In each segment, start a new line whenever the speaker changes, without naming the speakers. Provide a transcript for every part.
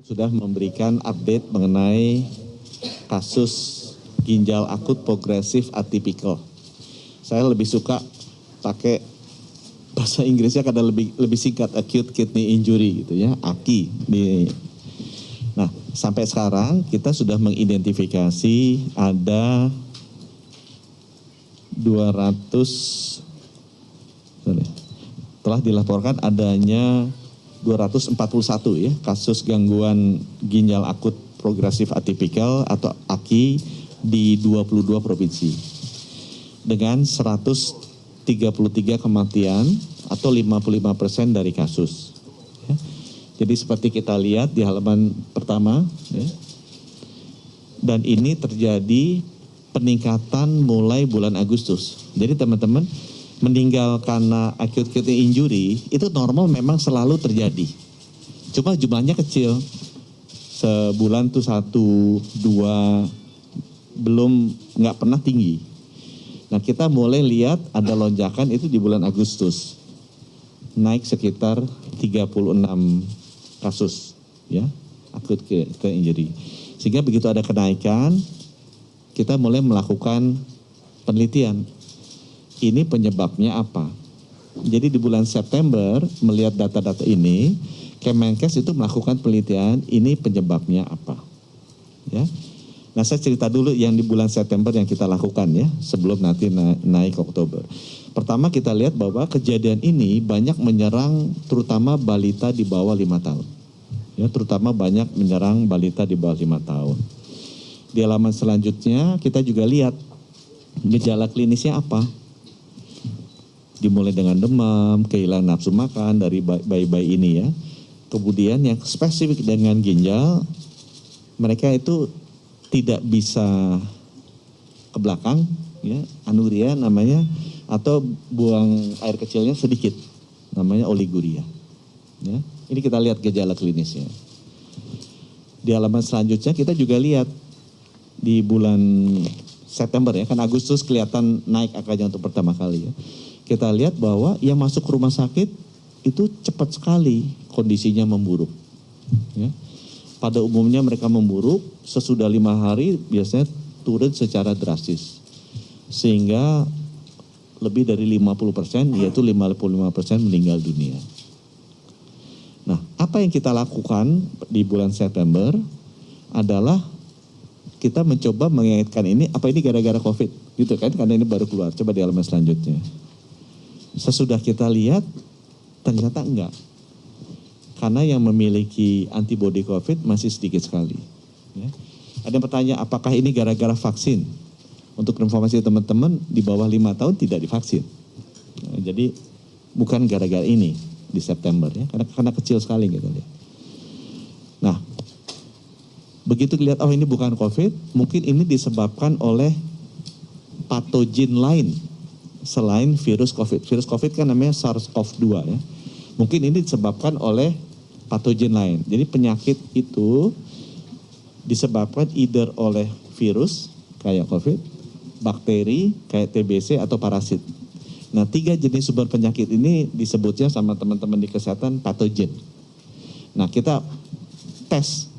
sudah memberikan update mengenai kasus ginjal akut progresif atipikal. Saya lebih suka pakai bahasa Inggrisnya karena lebih singkat, acute kidney injury gitu ya, AKI. Nah, sampai sekarang kita sudah mengidentifikasi ada 200, telah dilaporkan adanya 241 ya kasus gangguan ginjal akut progresif atipikal atau AKI di 22 provinsi dengan 133 kematian atau 55% dari kasus. Ya. Jadi seperti kita lihat di halaman pertama, ya, dan ini terjadi peningkatan mulai bulan Agustus. Jadi teman-teman, meninggal karena acute kidney injury itu normal memang selalu terjadi. Cuma jumlahnya kecil. Sebulan tuh 1, 2, belum nggak pernah tinggi. Nah kita mulai lihat ada lonjakan itu di bulan Agustus. Naik sekitar 36 kasus ya acute kidney injury. Sehingga begitu ada kenaikan, kita mulai melakukan penelitian. Ini penyebabnya apa? Jadi di bulan September melihat data-data ini, Kemenkes itu melakukan penelitian ini penyebabnya apa? Ya. Nah saya cerita dulu yang di bulan September yang kita lakukan ya, sebelum nanti naik ke Oktober. Pertama kita lihat bahwa kejadian ini banyak menyerang terutama balita di bawah 5 tahun. Ya, terutama banyak menyerang balita di bawah 5 tahun. Di halaman selanjutnya kita juga lihat gejala klinisnya apa. Dimulai dengan demam, kehilangan nafsu makan dari bayi-bayi ini ya. Kemudian yang spesifik dengan ginjal, mereka itu tidak bisa ke belakang, ya, anuria namanya, atau buang air kecilnya sedikit, namanya oliguria. Ya. Ini kita lihat gejala klinisnya. Di halaman selanjutnya kita juga lihat di bulan September ya, kan Agustus kelihatan naik angkanya untuk pertama kali ya. Kita lihat bahwa yang masuk ke rumah sakit itu cepat sekali kondisinya memburuk. Ya. Pada umumnya mereka memburuk, sesudah 5 hari biasanya turun secara drastis. Sehingga lebih dari 50%, yaitu 55% meninggal dunia. Nah, apa yang kita lakukan di bulan September adalah kita mencoba mengaitkan ini, apa ini gara-gara COVID? Gitu kan, karena ini baru keluar. Coba di halaman selanjutnya. Sesudah kita lihat, ternyata enggak. Karena yang memiliki antibodi COVID masih sedikit sekali. Ya. Ada yang bertanya, apakah ini gara-gara vaksin? Untuk informasi teman-teman, di bawah 5 tahun tidak divaksin. Nah, jadi bukan gara-gara ini di September ya, karena kecil sekali gitu ya. Nah, begitu lihat, oh ini bukan COVID, mungkin ini disebabkan oleh patogen lain selain virus COVID. Virus COVID kan namanya SARS-CoV-2 ya. Mungkin ini disebabkan oleh patogen lain. Jadi penyakit itu disebabkan either oleh virus kayak COVID, bakteri kayak TBC atau parasit. Nah 3 jenis sumber penyakit ini disebutnya sama teman-teman di kesehatan patogen. Nah kita tes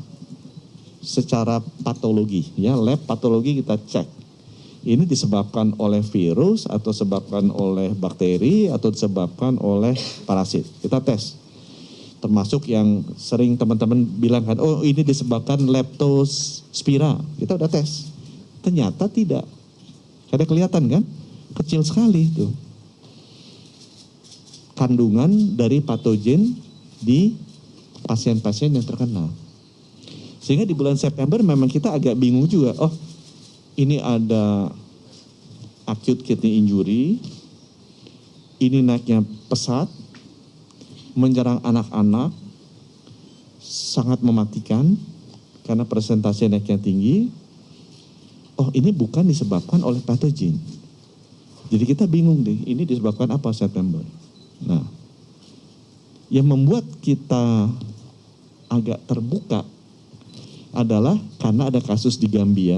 secara patologi ya, lab patologi kita cek. Ini disebabkan oleh virus atau disebabkan oleh bakteri atau disebabkan oleh parasit. Kita tes. Termasuk yang sering teman-teman bilang kan, oh ini disebabkan leptospira. Kita udah tes. Ternyata tidak. Ada kelihatan kan? Kecil sekali itu. Kandungan dari patogen di pasien-pasien yang terkena. Sehingga di bulan September memang kita agak bingung juga. Oh, ini ada acute kidney injury, ini naiknya pesat, menyerang anak-anak, sangat mematikan karena persentase naiknya tinggi. Oh ini bukan disebabkan oleh patogen. Jadi kita bingung deh, ini disebabkan apa September? Nah, yang membuat kita agak terbuka adalah karena ada kasus di Gambia,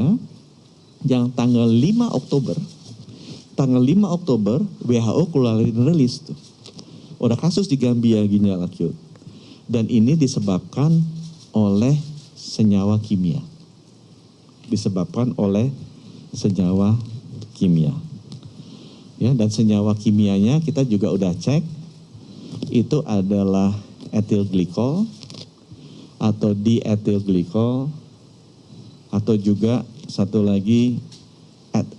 yang tanggal 5 Oktober WHO keluarin rilis tuh. Ada kasus di Gambia ginjal akut. Dan ini disebabkan oleh senyawa kimia. Disebabkan oleh senyawa kimia. Ya, dan senyawa kimianya kita juga udah cek, itu adalah etil glikol atau dietil glikol atau juga satu lagi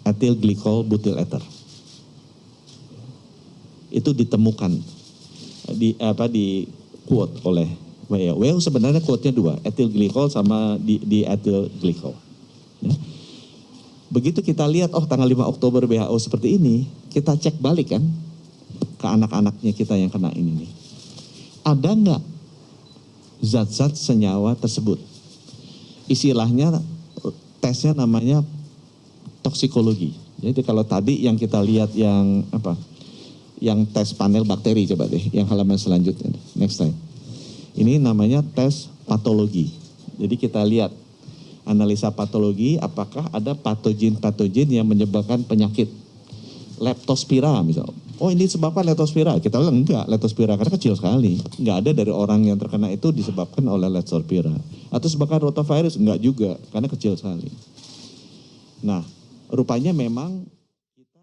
etil glikol butyl ether. Itu ditemukan di quote oleh WHO. WHO sebenarnya quote-nya dua, etil glikol sama dietil glikol. Ya. Begitu kita lihat, tanggal 5 Oktober WHO seperti ini, kita cek balik kan ke anak-anaknya kita yang kena ini nih. Ada nggak zat-zat senyawa tersebut? Istilahnya tesnya namanya toksikologi. Jadi kalau tadi yang kita lihat yang yang tes panel bakteri, coba deh yang halaman selanjutnya. Next slide. Ini namanya tes patologi. Jadi kita lihat analisa patologi, apakah ada patogen-patogen yang menyebabkan penyakit. Leptospira misalnya. Ini disebabkan leptospira. Kita bilang enggak, leptospira karena kecil sekali. Enggak ada dari orang yang terkena itu disebabkan oleh leptospira. Atau disebabkan rotavirus, enggak juga, karena kecil sekali. Nah, rupanya memang kita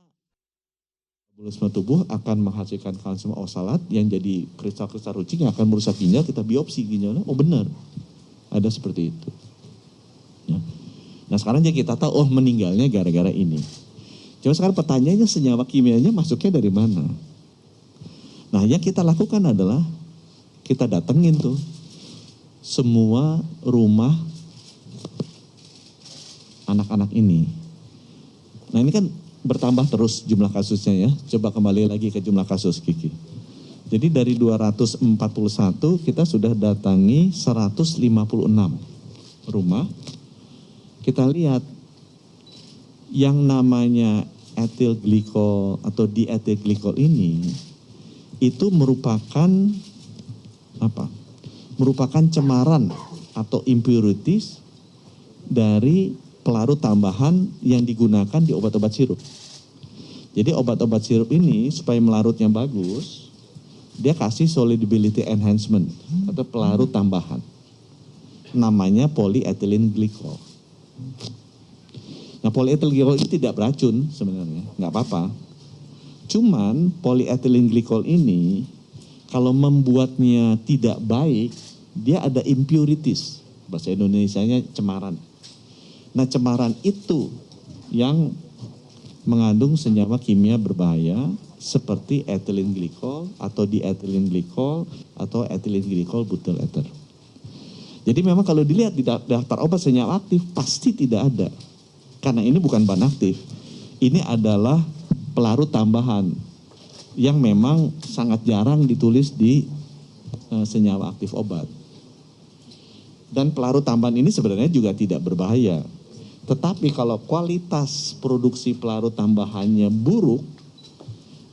metabolisme tubuh akan menghasilkan kalsium oksalat yang jadi kristal-kristal runcing yang akan merusak ginjal, kita biopsi ginjalnya, benar. Ada seperti itu. Ya. Nah sekarang ya kita tahu, meninggalnya gara-gara ini. Cuma sekarang pertanyaannya senyawa kimianya masuknya dari mana? Nah yang kita lakukan adalah kita datengin tuh semua rumah anak-anak ini. Nah ini kan bertambah terus jumlah kasusnya ya. Coba kembali lagi ke jumlah kasus Kiki. Jadi dari 241 kita sudah datangi 156 rumah. Kita lihat yang namanya etil glikol atau dietil glikol ini itu merupakan apa? Merupakan cemaran atau impurities dari pelarut tambahan yang digunakan di obat-obat sirup. Jadi obat-obat sirup ini supaya melarutnya bagus, dia kasih solubility enhancement atau pelarut tambahan. Namanya polyethylene glycol. Nah polyethylene glycol ini tidak beracun sebenarnya, nggak apa-apa. Cuman polyethylene glycol ini kalau membuatnya tidak baik, dia ada impurities. Bahasa Indonesianya cemaran. Nah cemaran itu yang mengandung senyawa kimia berbahaya seperti ethylene glycol atau diethylene glycol atau ethylene glycol butyl ether. Jadi memang kalau dilihat di daftar obat senyawa aktif pasti tidak ada. Karena ini bukan bahan aktif. Ini adalah pelarut tambahan yang memang sangat jarang ditulis di senyawa aktif obat. Dan pelarut tambahan ini sebenarnya juga tidak berbahaya. Tetapi kalau kualitas produksi pelarut tambahannya buruk,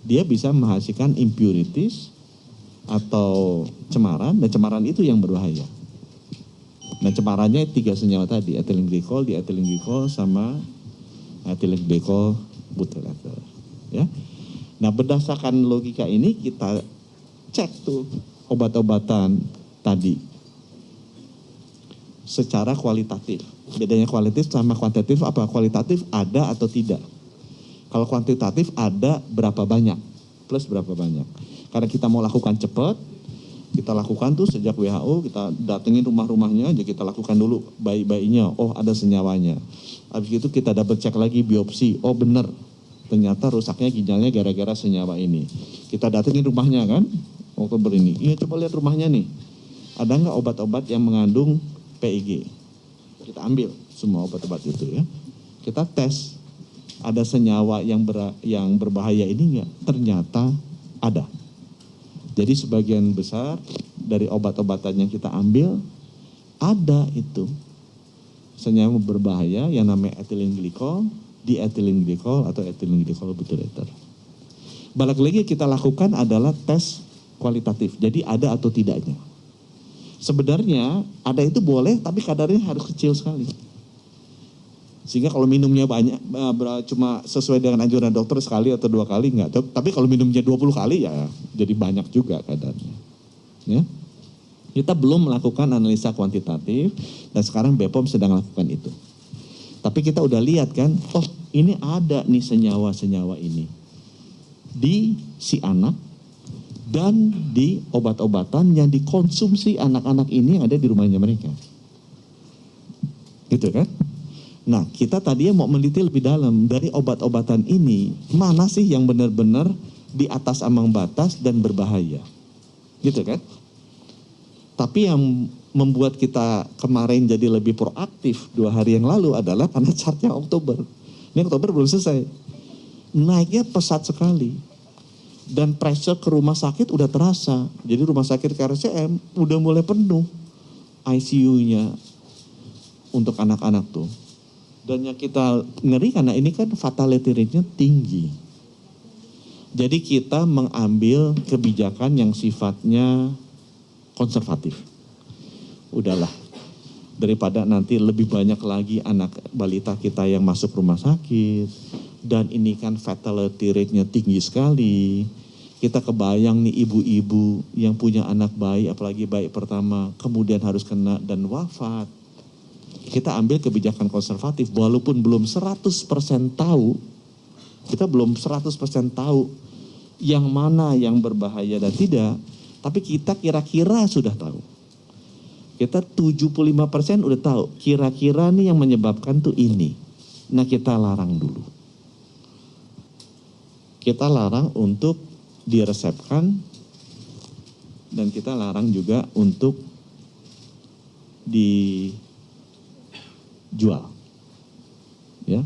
dia bisa menghasilkan impurities atau cemaran, dan cemaran itu yang berbahaya. Nah cemarannya 3 senyawa tadi, ethylene glycol, diethylene glycol, sama ethylene glycol butyl ether. Ya. Nah berdasarkan logika ini kita cek tuh obat-obatan tadi secara kualitatif. Bedanya kualitatif sama kuantitatif apa? Kualitatif ada atau tidak. Kalau kuantitatif ada berapa banyak, plus berapa banyak. Karena kita mau lakukan cepat, kita lakukan tuh sejak WHO, kita datengin rumah-rumahnya aja, kita lakukan dulu bayi-bayinya, ada senyawanya. Habis itu kita double cek lagi biopsi, benar, ternyata rusaknya ginjalnya gara-gara senyawa ini. Kita datengin rumahnya kan, Oktober ini, coba lihat rumahnya nih, ada nggak obat-obat yang mengandung PIG? Kita ambil semua obat-obat itu ya, kita tes, ada senyawa yang berbahaya ini nggak? Ternyata ada. Jadi sebagian besar dari obat-obatan yang kita ambil, ada itu senyawa berbahaya yang namanya ethylene glycol, diethylene glycol atau ethylene glycol butyl ether. Balik lagi kita lakukan adalah tes kualitatif, jadi ada atau tidaknya. Sebenarnya ada itu boleh, tapi kadarnya harus kecil sekali. Sehingga kalau minumnya banyak, cuma sesuai dengan anjuran dokter sekali atau 2 kali enggak. Tapi kalau minumnya 20 kali ya jadi banyak juga kadarnya. Ya. Kita belum melakukan analisa kuantitatif dan sekarang BPOM sedang lakukan itu. Tapi kita udah lihat kan, oh ini ada nih senyawa-senyawa ini di si anak dan di obat-obatan yang dikonsumsi anak-anak ini yang ada di rumahnya mereka. Gitu kan? Nah, kita tadi mau meneliti lebih dalam dari obat-obatan ini, mana sih yang benar-benar di atas ambang batas dan berbahaya. Gitu kan? Tapi yang membuat kita kemarin jadi lebih proaktif 2 hari yang lalu adalah karena chartnya Oktober. Ini Oktober belum selesai. Naiknya pesat sekali. Dan pressure ke rumah sakit udah terasa. Jadi rumah sakit KRCM udah mulai penuh ICU-nya untuk anak-anak tuh. Dan yang kita ngeri karena ini kan fatality rate-nya tinggi. Jadi kita mengambil kebijakan yang sifatnya konservatif. Udahlah, daripada nanti lebih banyak lagi anak balita kita yang masuk rumah sakit, dan ini kan fatality rate-nya tinggi sekali. Kita kebayang nih ibu-ibu yang punya anak bayi, apalagi bayi pertama, kemudian harus kena dan wafat. Kita ambil kebijakan konservatif, walaupun belum 100% tahu, kita belum 100% tahu yang mana yang berbahaya dan tidak, tapi kita kira-kira sudah tahu. Kita 75% udah tahu, kira-kira nih yang menyebabkan tuh ini. Nah kita larang dulu. Kita larang untuk diresepkan dan kita larang juga untuk dijual. Ya.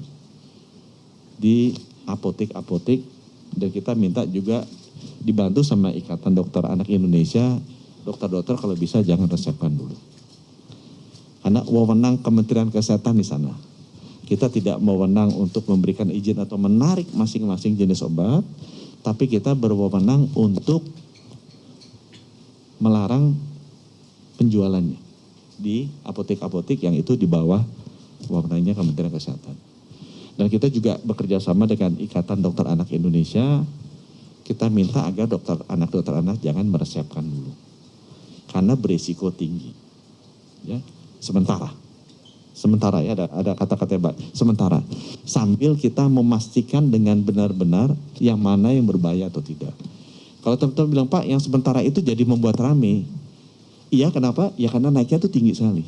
Di apotek-apotek, dan kita minta juga dibantu sama Ikatan Dokter Anak Indonesia, dokter-dokter kalau bisa jangan resepkan dulu. Karena wewenang Kementerian Kesehatan di sana. Kita tidak mewenang untuk memberikan izin atau menarik masing-masing jenis obat, tapi kita berwewenang untuk melarang penjualannya di apotek-apotek yang itu di bawah wewenangnya Kementerian Kesehatan. Dan kita juga bekerja sama dengan Ikatan Dokter Anak Indonesia, kita minta agar dokter anak jangan meresepkan dulu. Karena berisiko tinggi. Ya, sementara ya ada kata-kata hebat, sementara. Sambil kita memastikan dengan benar-benar yang mana yang berbahaya atau tidak. Kalau teman-teman bilang, Pak, yang sementara itu jadi membuat rame. Iya, kenapa? Ya karena naiknya itu tinggi sekali.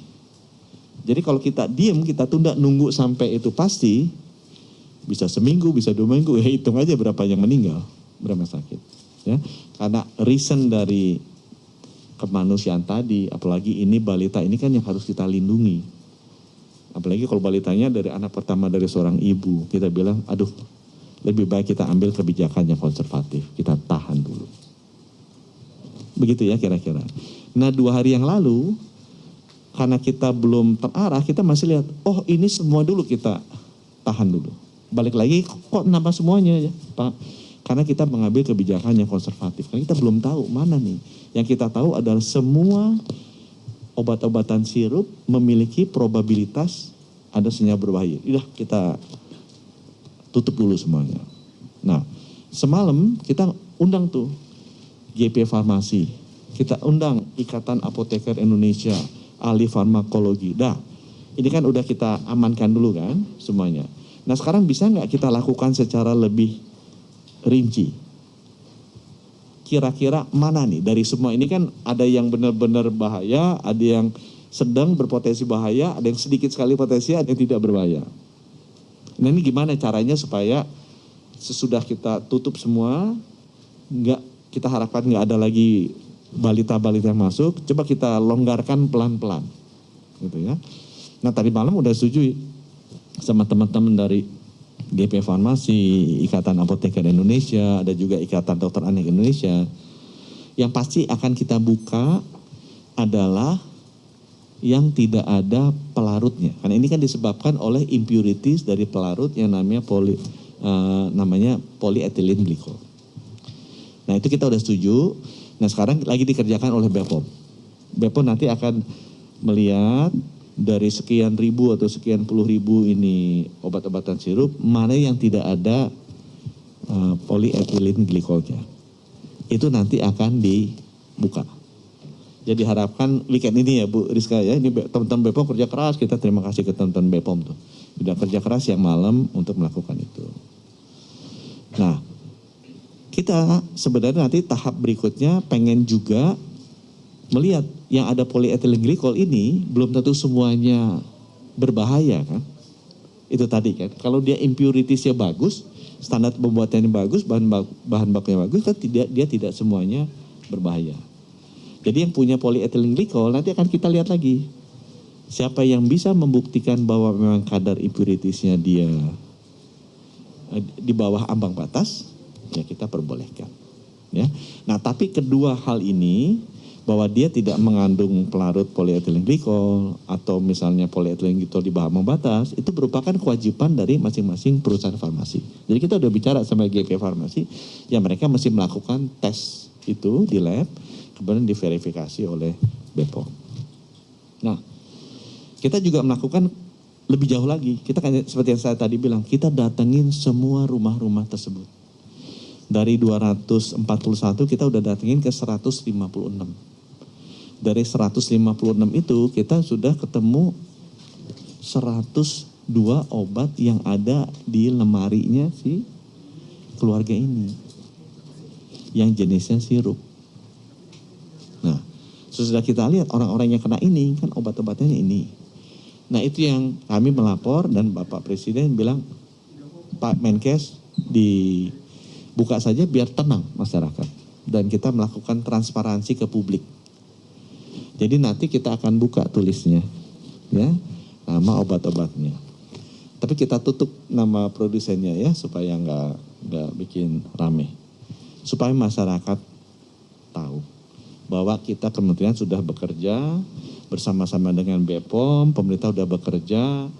Jadi kalau kita diem, kita tunda nunggu sampai itu pasti, bisa seminggu, bisa 2 minggu, ya hitung aja berapa yang meninggal, berapa sakit. Ya, karena reason dari kemanusiaan tadi, apalagi ini balita ini kan yang harus kita lindungi. Apalagi kalau balitanya dari anak pertama dari seorang ibu, kita bilang, aduh, lebih baik kita ambil kebijakan yang konservatif, kita tahan dulu. Begitu ya kira-kira. Nah 2 hari yang lalu, karena kita belum terarah, kita masih lihat, oh ini semua dulu kita tahan dulu. Balik lagi, kok nambah semuanya ya Pak? Karena kita mengambil kebijakan yang konservatif. Karena kita belum tahu mana nih. Yang kita tahu adalah semua obat-obatan sirup memiliki probabilitas ada senyawa berbahaya. Udah kita tutup dulu semuanya. Nah, semalam kita undang tuh GP Farmasi, kita undang Ikatan Apoteker Indonesia, ahli farmakologi. Dah, ini kan udah kita amankan dulu kan semuanya. Nah sekarang bisa nggak kita lakukan secara lebih rinci? Kira-kira mana nih dari semua ini kan ada yang benar-benar bahaya, ada yang sedang berpotensi bahaya, ada yang sedikit sekali potensi, ada yang tidak berbahaya. Nah ini gimana caranya supaya sesudah kita tutup semua, kita harapkan nggak ada lagi balita-balita yang masuk, coba kita longgarkan pelan-pelan, gitu ya. Nah tadi malam udah setuju sama teman-teman dari GP Farmasi, Ikatan Apoteker Indonesia, ada juga Ikatan Dokter Anak Indonesia. Yang pasti akan kita buka adalah yang tidak ada pelarutnya. Karena ini kan disebabkan oleh impurities dari pelarut yang namanya polyethylene glycol. Nah itu kita udah setuju. Nah sekarang lagi dikerjakan oleh BPOM. BPOM nanti akan melihat dari sekian ribu atau sekian puluh ribu ini obat-obatan sirup, mana yang tidak ada polyethylene glycolnya. Itu nanti akan dibuka. Jadi harapkan weekend ini ya Bu Rizka ya, ini teman-teman BPOM kerja keras, kita terima kasih ke teman-teman BPOM tuh. Sudah kerja keras yang malam untuk melakukan itu. Nah, kita sebenarnya nanti tahap berikutnya pengen juga melihat yang ada polyethylene glycol ini belum tentu semuanya berbahaya kan. Itu tadi kan, kalau dia impuritiesnya bagus, standar pembuatannya bagus, bahan bakunya bagus, kan dia tidak semuanya berbahaya. Jadi yang punya polyethylene glycol nanti akan kita lihat lagi. Siapa yang bisa membuktikan bahwa memang kadar impuritiesnya dia di bawah ambang batas, ya kita perbolehkan. Ya. Nah tapi kedua hal ini, bahwa dia tidak mengandung pelarut polyethylene glycol atau misalnya polyethylene glycol di bawah ambang batas, itu merupakan kewajiban dari masing-masing perusahaan farmasi. Jadi kita udah bicara sama GP Farmasi, ya mereka mesti melakukan tes itu di lab, kemudian diverifikasi oleh BPOM. Nah, kita juga melakukan lebih jauh lagi. Kita kan seperti yang saya tadi bilang, kita datengin semua rumah-rumah tersebut. Dari 241 kita udah datengin ke 156. Dari 156 itu kita sudah ketemu 102 obat yang ada di lemarinya si keluarga ini. Yang jenisnya sirup. Nah, sesudah kita lihat orang-orang yang kena ini, kan obat-obatnya ini. Nah itu yang kami melapor dan Bapak Presiden bilang, Pak Menkes dibuka saja biar tenang masyarakat. Dan kita melakukan transparansi ke publik. Jadi nanti kita akan buka tulisnya, ya, nama obat-obatnya. Tapi kita tutup nama produsennya ya, supaya nggak bikin rame. Supaya masyarakat tahu bahwa kita kementerian sudah bekerja bersama-sama dengan BPOM, pemerintah sudah bekerja,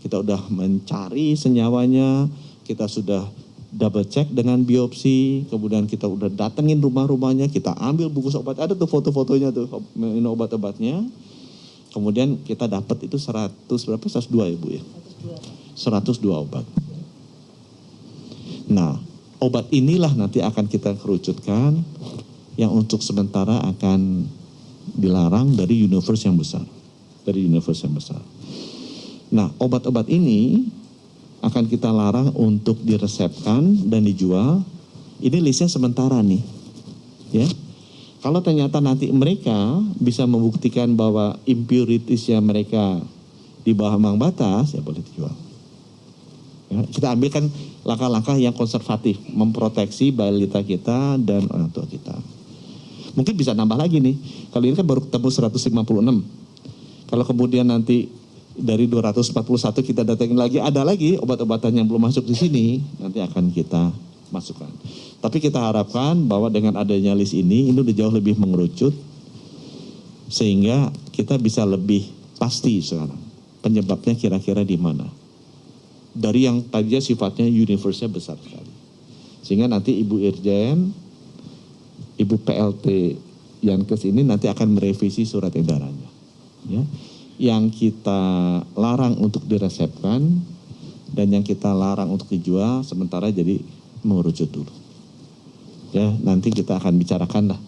kita sudah mencari senyawanya, kita sudah double check dengan biopsi, kemudian kita udah datengin rumah-rumahnya, kita ambil bungkus obat, ada tuh foto-fotonya tuh, ini obat-obatnya, kemudian kita dapat itu 102 ya Bu ya? 102 obat. Nah, obat inilah nanti akan kita kerucutkan, yang untuk sementara akan dilarang dari universe yang besar. Nah, obat-obat ini akan kita larang untuk diresepkan dan dijual. Ini listnya sementara nih. Ya. Kalau ternyata nanti mereka bisa membuktikan bahwa impuritiesnya mereka di bawah ambang batas, ya boleh dijual. Ya, kita ambilkan langkah-langkah yang konservatif, memproteksi balita kita dan orang tua kita. Mungkin bisa nambah lagi nih. Kalau ini kan baru ketemu 156. Kalau kemudian nanti dari 241 kita datangin lagi, ada lagi obat-obatan yang belum masuk di sini, nanti akan kita masukkan. Tapi kita harapkan bahwa dengan adanya list ini udah jauh lebih mengerucut, sehingga kita bisa lebih pasti sekarang penyebabnya kira-kira di mana. Dari yang tadinya sifatnya universe-nya besar sekali. Sehingga nanti Ibu Irjen, Ibu PLT Yankes ini nanti akan merevisi surat edarannya. Ya. Yang kita larang untuk diresepkan dan yang kita larang untuk dijual sementara jadi mengerucut dulu. Ya, nanti kita akan bicarakan lah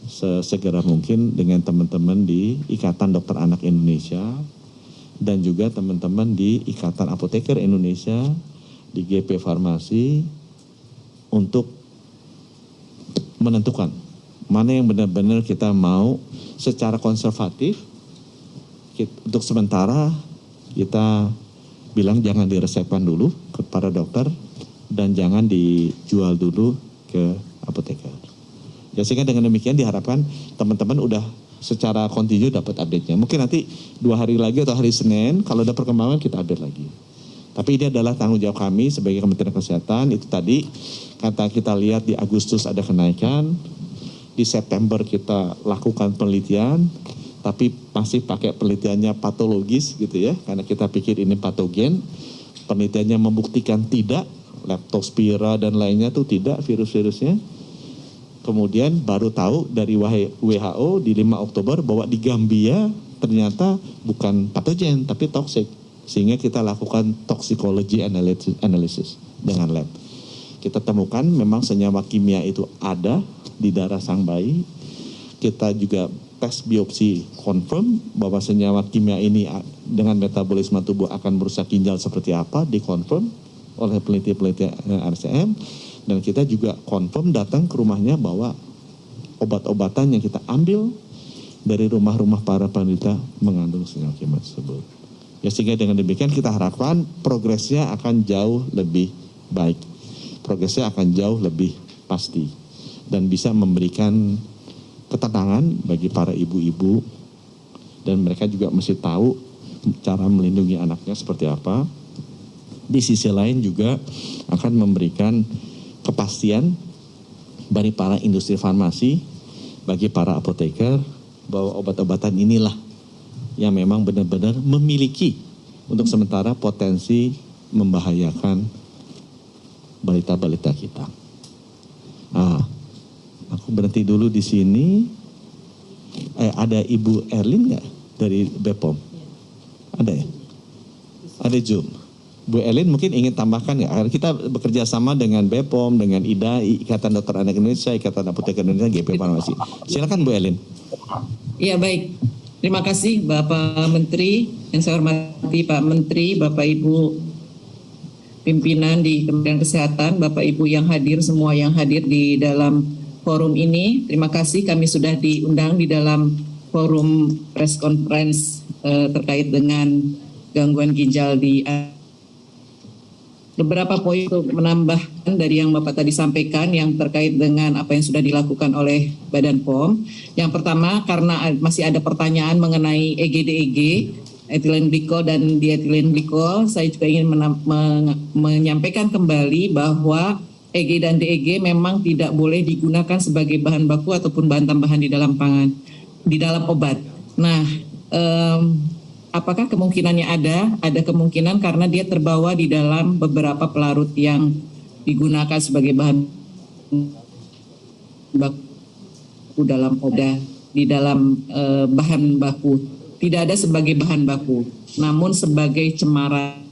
sesegera mungkin dengan teman-teman di Ikatan Dokter Anak Indonesia dan juga teman-teman di Ikatan Apoteker Indonesia, di GP Farmasi untuk menentukan mana yang benar-benar kita mau secara konservatif. Untuk sementara kita bilang jangan diresepkan dulu ke para dokter dan jangan dijual dulu ke apoteker. Ya, sehingga dengan demikian diharapkan teman-teman udah secara kontinu dapat update-nya. Mungkin nanti 2 hari lagi atau hari Senin kalau ada perkembangan kita update lagi. Tapi ini adalah tanggung jawab kami sebagai Kementerian Kesehatan. Itu tadi kata kita lihat di Agustus ada kenaikan, di September kita lakukan penelitian, tapi masih pakai penelitiannya patologis gitu ya, karena kita pikir ini patogen. Penelitiannya membuktikan tidak, leptospira dan lainnya tuh tidak virus-virusnya. Kemudian baru tahu dari WHO di 5 Oktober bahwa di Gambia ternyata bukan patogen tapi toksik. Sehingga kita lakukan toxicology analysis dengan lab. Kita temukan memang senyawa kimia itu ada di darah sang bayi. Kita juga tes biopsi confirm bahwa senyawa kimia ini dengan metabolisme tubuh akan merusak ginjal seperti apa, dikonfirm oleh peneliti-peneliti RCM, dan kita juga confirm datang ke rumahnya bahwa obat-obatan yang kita ambil dari rumah-rumah para penderita mengandung senyawa kimia tersebut. Ya, sehingga dengan demikian kita harapkan progresnya akan jauh lebih baik, progresnya akan jauh lebih pasti, dan bisa memberikan ketenangan bagi para ibu-ibu, dan mereka juga mesti tahu cara melindungi anaknya seperti apa. Di sisi lain juga akan memberikan kepastian bagi para industri farmasi, bagi para apoteker, bahwa obat-obatan inilah yang memang benar-benar memiliki untuk sementara potensi membahayakan balita-balita kita. Aku berhenti dulu di sini. Ada Ibu Erlin nggak dari BPOM? Ada ya? Ada Zoom. Bu Erlin mungkin ingin tambahkan nggak? Karena kita bekerja sama dengan BPOM, dengan IDA, Ikatan Dokter Anak Indonesia, Ikatan Apoteker Indonesia, GP Farmasi. Silakan Bu Erlin.
Ya, baik. Terima kasih Bapak Menteri, yang saya hormati Pak Menteri, Bapak Ibu pimpinan di Kementerian Kesehatan, Bapak Ibu yang hadir, semua yang hadir di dalam forum ini. Terima kasih kami sudah diundang di dalam forum press conference terkait dengan gangguan ginjal di beberapa poin untuk menambahkan dari yang Bapak tadi sampaikan yang terkait dengan apa yang sudah dilakukan oleh Badan POM. Yang pertama, karena masih ada pertanyaan mengenai EG-DEG, ethylene glycol dan diethylene glycol, saya juga ingin menyampaikan kembali bahwa EG dan DEG memang tidak boleh digunakan sebagai bahan baku ataupun bahan tambahan di dalam pangan, di dalam obat. Nah, apakah kemungkinannya ada? Ada kemungkinan karena dia terbawa di dalam beberapa pelarut yang digunakan sebagai bahan baku dalam obat, di dalam bahan baku. Tidak ada sebagai bahan baku, namun sebagai cemaran.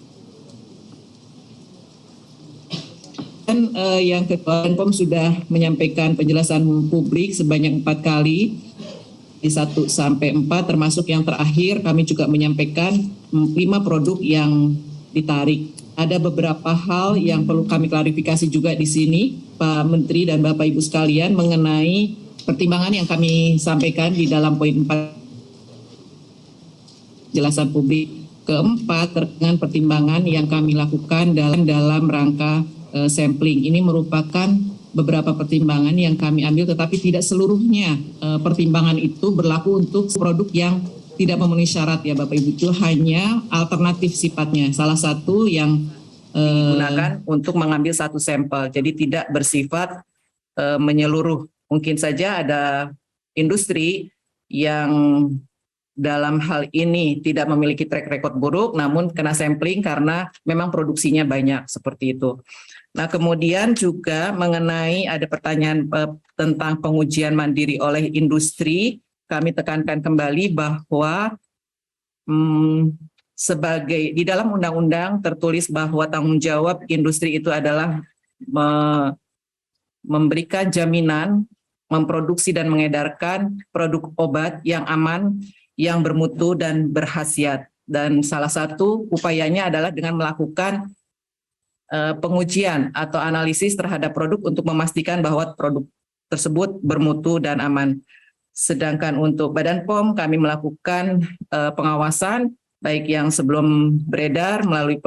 Dan yang kedua, POM sudah menyampaikan penjelasan publik sebanyak 4 kali, di 1 sampai 4, termasuk yang terakhir kami juga menyampaikan 5 produk yang ditarik. Ada beberapa hal yang perlu kami klarifikasi juga di sini, Pak Menteri dan Bapak Ibu sekalian, mengenai pertimbangan yang kami sampaikan di dalam poin 4 jelasan publik. Keempat, terkait dengan pertimbangan yang kami lakukan dalam rangka sampling. Ini merupakan beberapa pertimbangan yang kami ambil, tetapi tidak seluruhnya pertimbangan itu berlaku untuk produk yang tidak memenuhi syarat ya Bapak Ibu, itu hanya alternatif sifatnya. Salah satu yang digunakan untuk mengambil satu sampel, jadi tidak bersifat menyeluruh. Mungkin saja ada industri yang dalam hal ini tidak memiliki track record buruk, namun kena sampling karena memang produksinya banyak, seperti itu. Nah, kemudian juga mengenai ada pertanyaan tentang pengujian mandiri oleh industri, kami tekankan kembali bahwa sebagai di dalam undang-undang tertulis bahwa tanggung jawab industri itu adalah memberikan jaminan, memproduksi dan mengedarkan produk obat yang aman, yang bermutu dan berkhasiat. Dan salah satu upayanya adalah dengan melakukan pengujian atau analisis terhadap produk untuk memastikan bahwa produk tersebut bermutu dan aman. Sedangkan untuk Badan POM kami melakukan pengawasan baik yang sebelum beredar melalui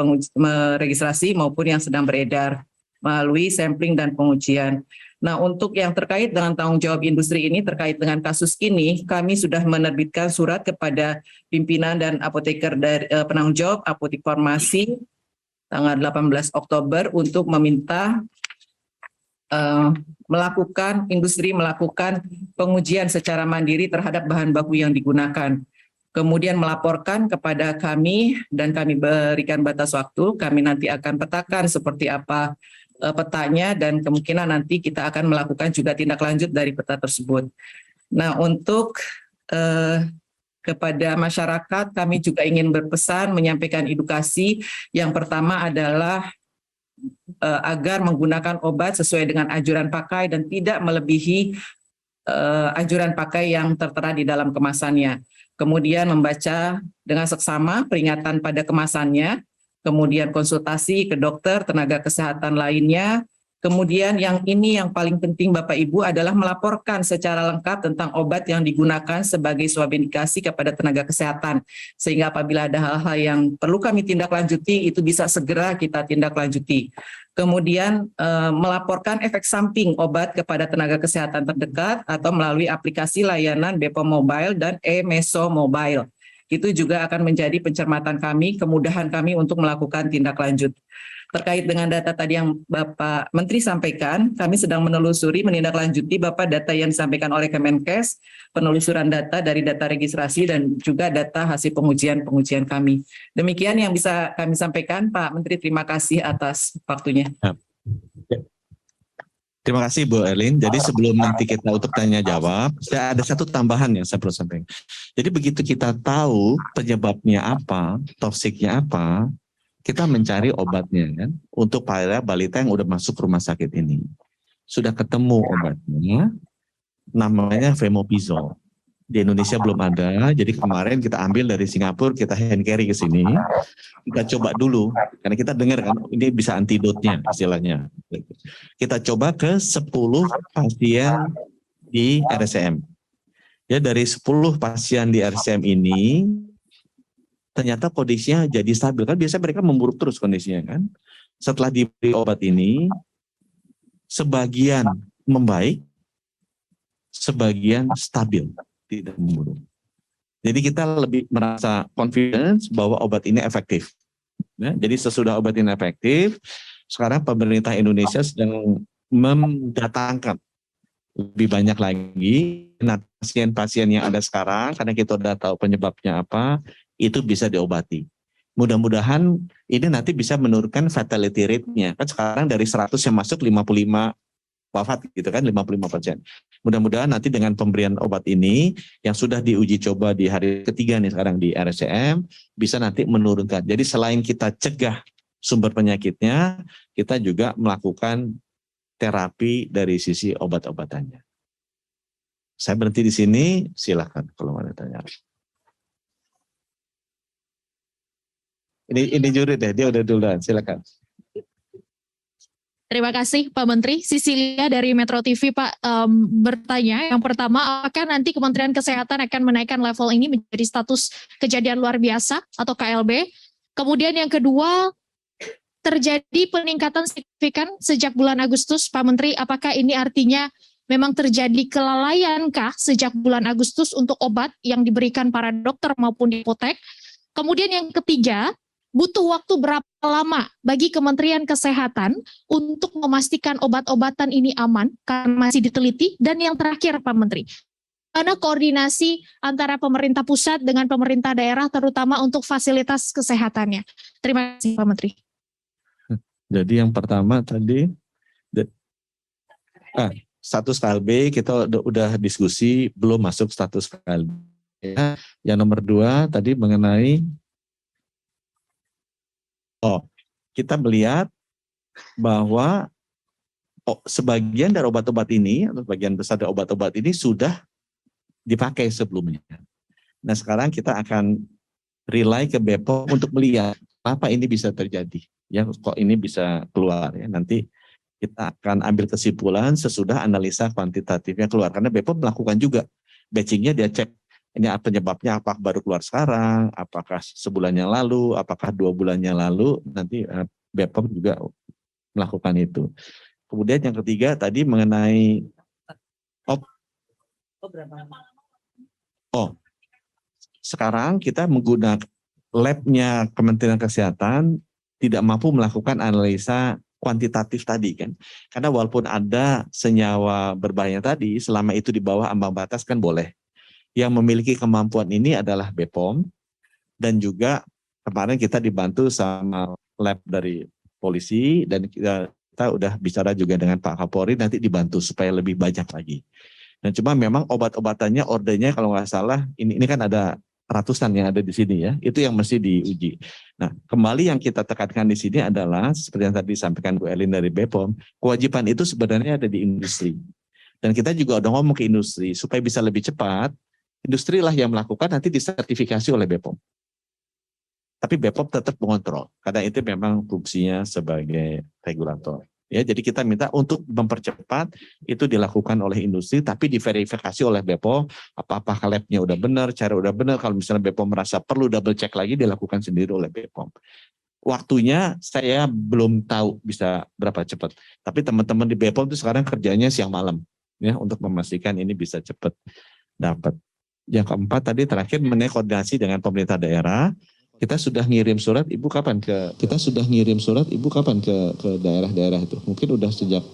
registrasi maupun yang sedang beredar melalui sampling dan pengujian. Nah, untuk yang terkait dengan tanggung jawab industri ini, terkait dengan kasus ini, kami sudah menerbitkan surat kepada pimpinan dan apoteker dari penanggung jawab Apotik Farmasi tanggal 18 Oktober untuk meminta industri melakukan pengujian secara mandiri terhadap bahan baku yang digunakan. Kemudian melaporkan kepada kami dan kami berikan batas waktu, kami nanti akan petakan seperti apa petanya dan kemungkinan nanti kita akan melakukan juga tindak lanjut dari peta tersebut. Nah, untuk kepada masyarakat kami juga ingin berpesan menyampaikan edukasi. Yang pertama adalah agar menggunakan obat sesuai dengan anjuran pakai dan tidak melebihi anjuran pakai yang tertera di dalam kemasannya. Kemudian membaca dengan seksama peringatan pada kemasannya, kemudian konsultasi ke dokter, tenaga kesehatan lainnya. Kemudian yang ini yang paling penting Bapak Ibu adalah melaporkan secara lengkap tentang obat yang digunakan sebagai suap indikasi kepada tenaga kesehatan. Sehingga apabila ada hal-hal yang perlu kami tindak lanjuti, itu bisa segera kita tindak lanjuti. Kemudian melaporkan efek samping obat kepada tenaga kesehatan terdekat atau melalui aplikasi layanan BPOM Mobile dan e-Meso Mobile. Itu juga akan menjadi pencermatan kami, kemudahan kami untuk melakukan tindak lanjut. Terkait dengan data tadi yang Bapak Menteri sampaikan, kami sedang menelusuri, menindaklanjuti Bapak data yang disampaikan oleh Kemenkes, penelusuran data dari data registrasi dan juga data hasil pengujian kami. Demikian yang bisa kami sampaikan, Pak Menteri. Terima kasih atas waktunya.
Terima kasih Bu Erlin. Jadi sebelum nanti kita untuk tanya jawab, saya ada satu tambahan yang saya perlu sampaikan. Jadi begitu kita tahu penyebabnya apa, toksiknya apa, kita mencari obatnya kan untuk para balita yang udah masuk rumah sakit ini. Sudah ketemu obatnya, namanya Femopizol. Di Indonesia belum ada, jadi kemarin kita ambil dari Singapura, kita hand carry ke sini. Kita coba dulu, karena kita dengar kan ini bisa antidotnya istilahnya. Kita coba ke 10 pasien di RSCM. Ya, dari 10 pasien di RSCM ini, ternyata kondisinya jadi stabil. Kan biasanya mereka memburuk terus kondisinya kan. Setelah diberi obat ini, sebagian membaik, sebagian stabil, tidak memburuk. Jadi kita lebih merasa confidence bahwa obat ini efektif. Ya, jadi sesudah obat ini efektif, sekarang pemerintah Indonesia sedang mendatangkan lebih banyak lagi pasien-pasien yang ada sekarang, karena kita sudah tahu penyebabnya apa, itu bisa diobati. Mudah-mudahan ini nanti bisa menurunkan fatality rate-nya. Kan sekarang dari 100 yang masuk 55 wafat gitu kan, 55%. Mudah-mudahan nanti dengan pemberian obat ini yang sudah diuji coba di hari ketiga nih sekarang di RSCM bisa nanti menurunkan. Jadi selain kita cegah sumber penyakitnya, kita juga melakukan terapi dari sisi obat-obatannya. Saya berhenti di sini, silakan kalau ada tanya. Ini juri deh, dia udah duluan, silakan.
Terima kasih Pak Menteri. Sisilia dari Metro TV Pak bertanya, yang pertama, apakah nanti Kementerian Kesehatan akan menaikkan level ini menjadi status kejadian luar biasa atau KLB? Kemudian yang kedua, terjadi peningkatan signifikan sejak bulan Agustus, Pak Menteri, apakah ini artinya memang terjadi kelalaiankah sejak bulan Agustus untuk obat yang diberikan para dokter maupun di apotek? Kemudian yang ketiga, butuh waktu berapa lama bagi Kementerian Kesehatan untuk memastikan obat-obatan ini aman karena masih diteliti? Dan yang terakhir Pak Menteri, mana koordinasi antara pemerintah pusat dengan pemerintah daerah terutama untuk fasilitas kesehatannya? Terima kasih Pak Menteri.
Jadi yang pertama tadi status KLB kita udah diskusi, belum masuk status KLB. Ya. Yang nomor 2 tadi mengenai kita melihat bahwa sebagian dari obat-obat ini atau sebagian besar dari obat-obat ini sudah dipakai sebelumnya. Nah sekarang kita akan rely ke BPOM untuk melihat apa ini bisa terjadi, ya kok ini bisa keluar ya. Nanti kita akan ambil kesimpulan sesudah analisa kuantitatifnya keluar, karena BPOM melakukan juga batchingnya, dia cek ini penyebabnya apakah baru keluar sekarang, apakah sebulan yang lalu, apakah 2 bulan yang lalu, nanti BPOM juga melakukan itu. Kemudian yang ketiga tadi mengenai sekarang kita menggunakan labnya Kementerian Kesehatan tidak mampu melakukan analisa kuantitatif tadi kan, karena walaupun ada senyawa berbahaya tadi, selama itu di bawah ambang batas kan boleh. Yang memiliki kemampuan ini adalah BPOM, dan juga kemarin kita dibantu sama lab dari polisi, dan kita udah bicara juga dengan Pak Kapolri, nanti dibantu supaya lebih banyak lagi. Dan cuma memang obat-obatannya ordernya kalau nggak salah, ini kan ada ratusan yang ada di sini ya, itu yang mesti diuji. Nah kembali yang kita tekankan di sini adalah seperti yang tadi disampaikan Bu Erlin dari BPOM, kewajiban itu sebenarnya ada di industri. Dan kita juga udah ngomong ke industri supaya bisa lebih cepat, industri lah yang melakukan, nanti disertifikasi oleh BPOM. Tapi BPOM tetap mengontrol, karena itu memang fungsinya sebagai regulator. Ya, jadi kita minta untuk mempercepat itu dilakukan oleh industri, tapi diverifikasi oleh BPOM, apa-apa labnya udah benar, cara udah benar. Kalau misalnya BPOM merasa perlu double check lagi, dilakukan sendiri oleh BPOM. Waktunya saya belum tahu bisa berapa cepat. Tapi teman-teman di BPOM itu sekarang kerjanya siang malam, ya, untuk memastikan ini bisa cepat dapat. Yang keempat tadi terakhir mengenai koordinasi dengan pemerintah daerah. Kita sudah ngirim surat, Ibu kapan ke? Kita sudah ngirim surat, Ibu kapan ke daerah-daerah itu? Mungkin udah sejak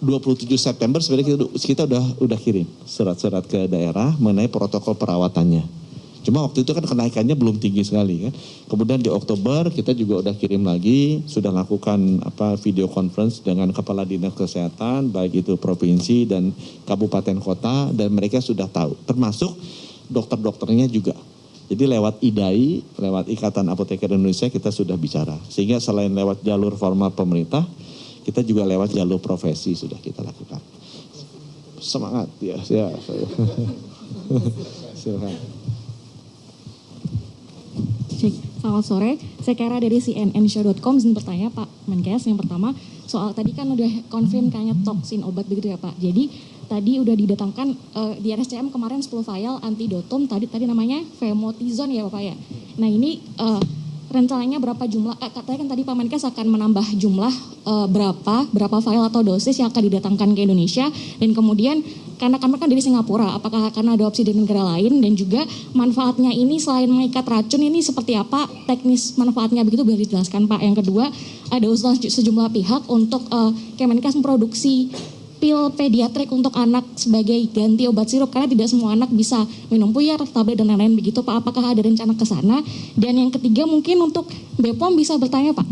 27 September sebenarnya kita udah kirim surat-surat ke daerah mengenai protokol perawatannya. Cuma waktu itu kan kenaikannya belum tinggi sekali kan. Kemudian di Oktober kita juga udah kirim lagi, sudah lakukan video conference dengan kepala dinas kesehatan baik itu provinsi dan kabupaten kota, dan mereka sudah tahu, termasuk dokter-dokternya juga. Jadi lewat IDAI, lewat Ikatan Apoteker Indonesia kita sudah bicara. Sehingga selain lewat jalur formal pemerintah, kita juga lewat jalur profesi sudah kita lakukan. Semangat ya. Silakan.
Selamat sore, saya Kara dari cnnshow.com. Izin bertanya Pak Menkes, yang pertama soal tadi kan udah confirm kayaknya toksin obat begitu ya Pak. Jadi tadi udah didatangkan di RSCM kemarin 10 vial antidotum, tadi namanya Famotidine ya Bapak ya. Nah ini rencananya berapa jumlah, katanya kan tadi Pak Menkes akan menambah jumlah berapa vial atau dosis yang akan didatangkan ke Indonesia, dan kemudian karena kami kan dari Singapura, apakah akan adopsi di negara lain, dan juga manfaatnya ini selain mengikat racun ini seperti apa teknis manfaatnya, begitu boleh dijelaskan Pak. Yang kedua, ada usulan sejumlah pihak untuk Kemenkes memproduksi pil pediatrik untuk anak sebagai ganti obat sirup, karena tidak semua anak bisa minum puyar, tablet dan lain-lain begitu Pak. Apakah ada rencana ke sana? Dan yang ketiga mungkin untuk BPOM bisa bertanya Pak.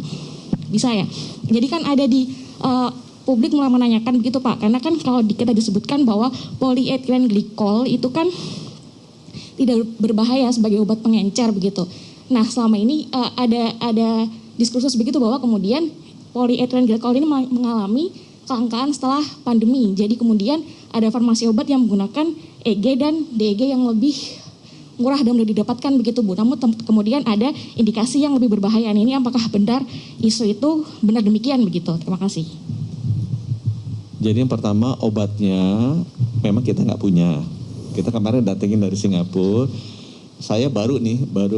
Bisa ya. Jadi kan ada di publik mulai menanyakan begitu Pak, karena kan kalau kita disebutkan bahwa polyethylene glycol itu kan tidak berbahaya sebagai obat pengencer begitu. Nah selama ini ada diskursus begitu bahwa kemudian polyethylene glycol ini mengalami kelangkaan setelah pandemi. Jadi kemudian ada farmasi obat yang menggunakan EG dan DEG yang lebih murah dan mudah didapatkan begitu Bu. Namun kemudian ada indikasi yang lebih berbahaya. Ini apakah benar isu itu benar demikian begitu? Terima kasih.
Jadi yang pertama obatnya memang kita nggak punya. Kita kemarin datengin dari Singapura. Saya baru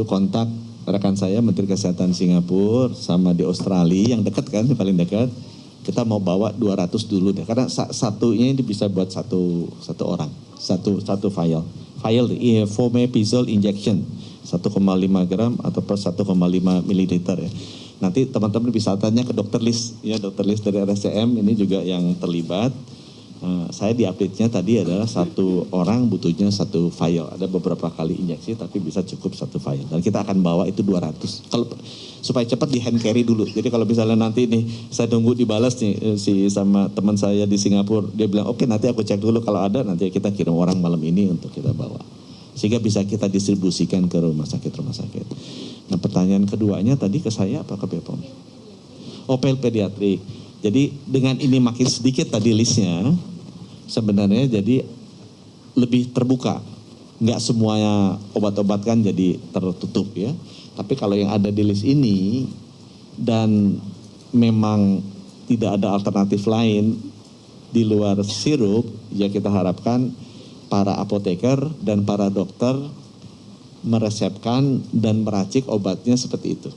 kontak rekan saya Menteri Kesehatan Singapura sama di Australia yang dekat kan, yang paling dekat. Kita mau bawa 200 dulu deh, karena satunya ini bisa buat satu orang, satu vial fomepizole injection 1,5 gram atau per 1,5 mililiter ya. Nanti teman-teman bisa tanya ke Dr. Lis ya, Dr. Lis dari RSCM ini juga yang terlibat. Saya di update-nya tadi adalah satu orang butuhnya satu vial. Ada beberapa kali injeksi tapi bisa cukup satu vial. Dan kita akan bawa itu 200. Kalau supaya cepat di hand carry dulu. Jadi kalau misalnya nanti nih saya tunggu dibalas nih sama teman saya di Singapura, dia bilang oke, nanti aku cek dulu, kalau ada nanti kita kirim orang malam ini untuk kita bawa. Sehingga bisa kita distribusikan ke rumah sakit. Nah pertanyaan keduanya tadi ke saya apa ke BPOM? Pil pediatrik. Jadi dengan ini makin sedikit tadi listnya, sebenarnya jadi lebih terbuka. Nggak semuanya obat-obat kan jadi tertutup ya. Tapi kalau yang ada di list ini dan memang tidak ada alternatif lain di luar sirup, ya kita harapkan para apoteker dan para dokter meresepkan dan meracik obatnya seperti itu.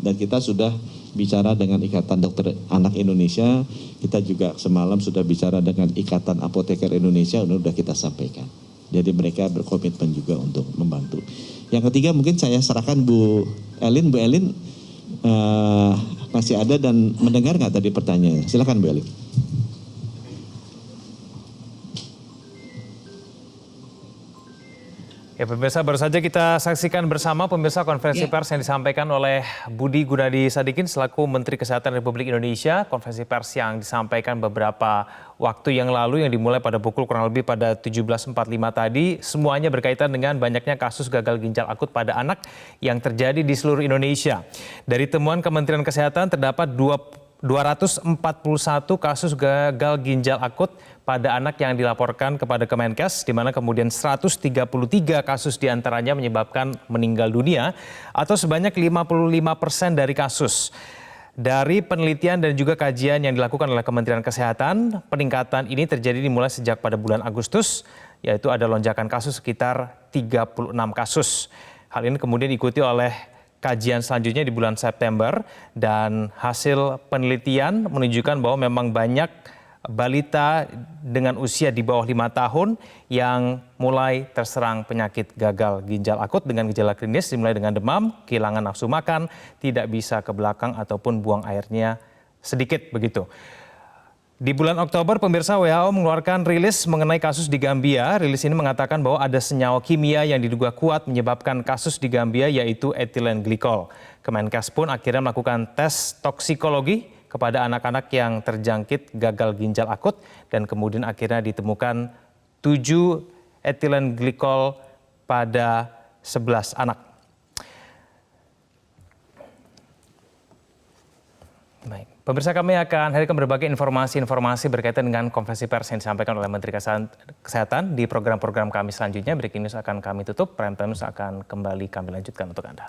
Dan kita sudah bicara dengan Ikatan Dokter Anak Indonesia, kita juga semalam sudah bicara dengan Ikatan Apoteker Indonesia, sudah kita sampaikan. Jadi mereka berkomitmen juga untuk membantu. Yang ketiga mungkin saya serahkan Bu Elin. Bu Elin masih ada dan mendengar nggak tadi pertanyaannya? Silakan Bu Elin.
Ya pemirsa, baru saja kita saksikan bersama pemirsa konferensi pers yang disampaikan oleh Budi Gunadi Sadikin selaku Menteri Kesehatan Republik Indonesia. Konferensi pers yang disampaikan beberapa waktu yang lalu yang dimulai pada pukul kurang lebih pada 17.45 tadi. Semuanya berkaitan dengan banyaknya kasus gagal ginjal akut pada anak yang terjadi di seluruh Indonesia. Dari temuan Kementerian Kesehatan terdapat 2 241 kasus gagal ginjal akut pada anak yang dilaporkan kepada Kemenkes, di mana kemudian 133 kasus diantaranya menyebabkan meninggal dunia atau sebanyak 55% dari kasus. Dari penelitian dan juga kajian yang dilakukan oleh Kementerian Kesehatan, peningkatan ini terjadi dimulai sejak pada bulan Agustus, yaitu ada lonjakan kasus sekitar 36 kasus. Hal ini kemudian diikuti oleh kajian selanjutnya di bulan September, dan hasil penelitian menunjukkan bahwa memang banyak balita dengan usia di bawah 5 tahun yang mulai terserang penyakit gagal ginjal akut dengan gejala klinis dimulai dengan demam, kehilangan nafsu makan, tidak bisa ke belakang ataupun buang airnya sedikit begitu. Di bulan Oktober, pemirsa, WHO mengeluarkan rilis mengenai kasus di Gambia. Rilis ini mengatakan bahwa ada senyawa kimia yang diduga kuat menyebabkan kasus di Gambia, yaitu etilen glikol. Kemenkes pun akhirnya melakukan tes toksikologi kepada anak-anak yang terjangkit gagal ginjal akut, dan kemudian akhirnya ditemukan 7 etilen glikol pada 11 anak. Baik. Pemirsa, kami akan hadirkan berbagai informasi berkaitan dengan konferensi pers yang disampaikan oleh Menteri Kesehatan di program-program kami selanjutnya. Breaking News akan kami tutup, Prime Time News akan kembali kami lanjutkan untuk Anda.